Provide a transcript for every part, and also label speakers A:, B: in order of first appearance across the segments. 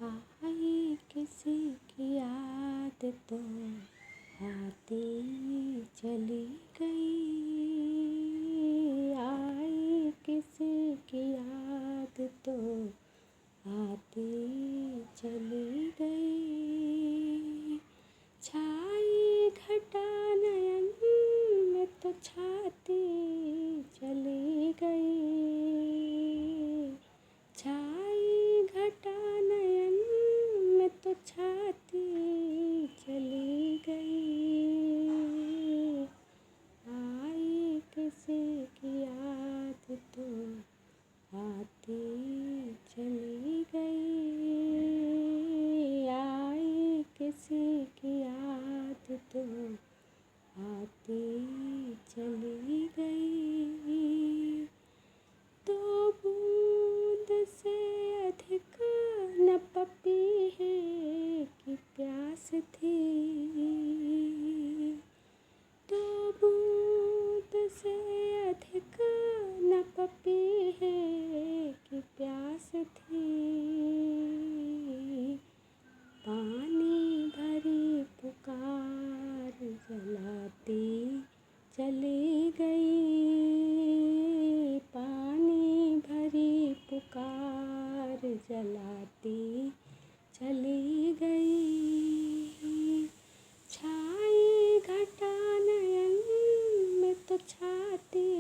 A: आई किसी की याद तो आती चली गई। आई किसी की याद तो आती चली गई। छाई घटा नयन में तो छाती चली गई। छाई घटा नयन में तो छाती चली गई। आई किसी की याद तो आती चली गई। आई किसी की याद तो आती चली गई। तो बूंद से अधिक न पपीहे की प्यास थी। तो बूंद से अधिक न पपीहे की प्यास थी। पानी भरी पुकार जलाती चली गई। पानी भरी पुकार जलाती चली गई। छाई घटा नयन में तो छाती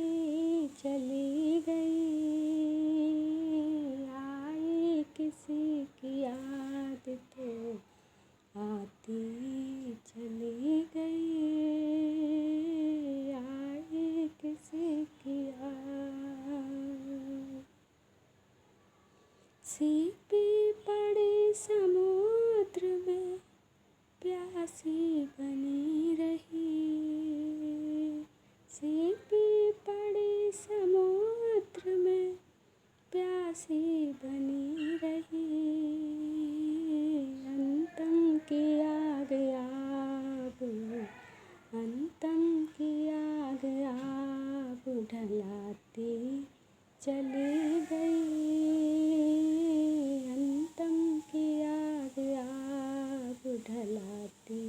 A: चली गई। आई किसी की याद तो आती चली गई। आई किसी की याद। सीपी पड़ी समुद्र में प्यासी बनी रही। सीपी पड़ी समुद्र में प्यासी बनी रही। अंतम की आग आग अंतम की आग आग ढलाती चली गई। अंतम की आग आग ढलाती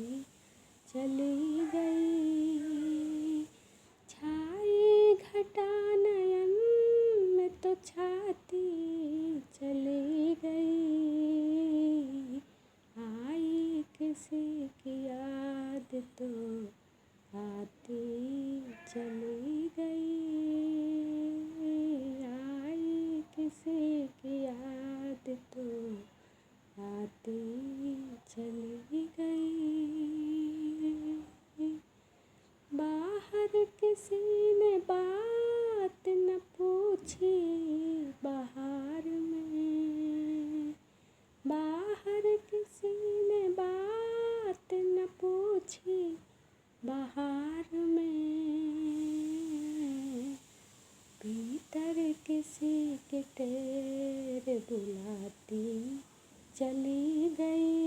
A: चली गई। छाई घटा नयन में तो छाती चली गई। आई किसी की याद तो आती चली गई। आई किसी की याद तो आती चली गई। बाहर किसी ने बात न पूछी बाहर में। बाहर किसी ने बात न पूछी बाहर में। भीतर किसी के टेर बुलाती चली गई।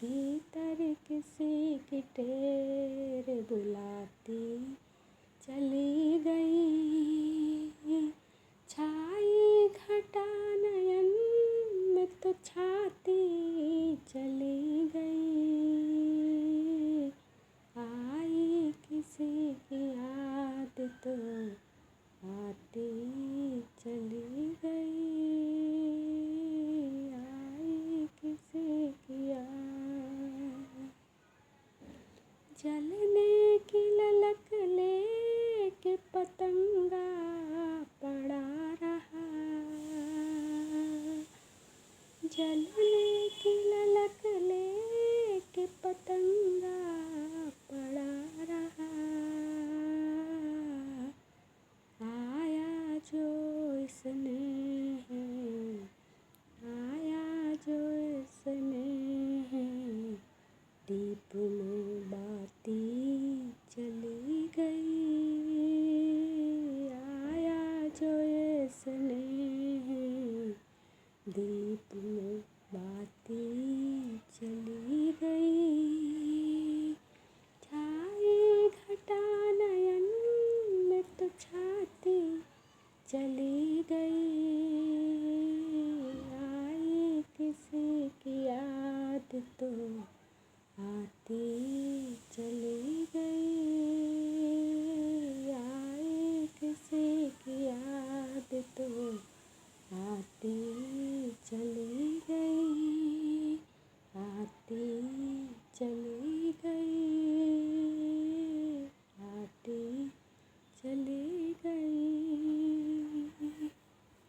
A: भीतर किसी की टेर बुलाती चली गई। छाई घटा नयन में तो छाती चली गई। आई किसी की याद तो आती चली गई। आई किसी की याद। जलने की ललक लेके पतंगा पड़ा रहा। जलने की ललक लेके पतंगा पड़ा रहा। आया जो इसने आया जो इसने दीप में बाती चली गई। आया जो इसने दीप में बाती चली गई। छाई घटा नयन में तो छाती चली गई। आई आती चली गई, आती चली गई।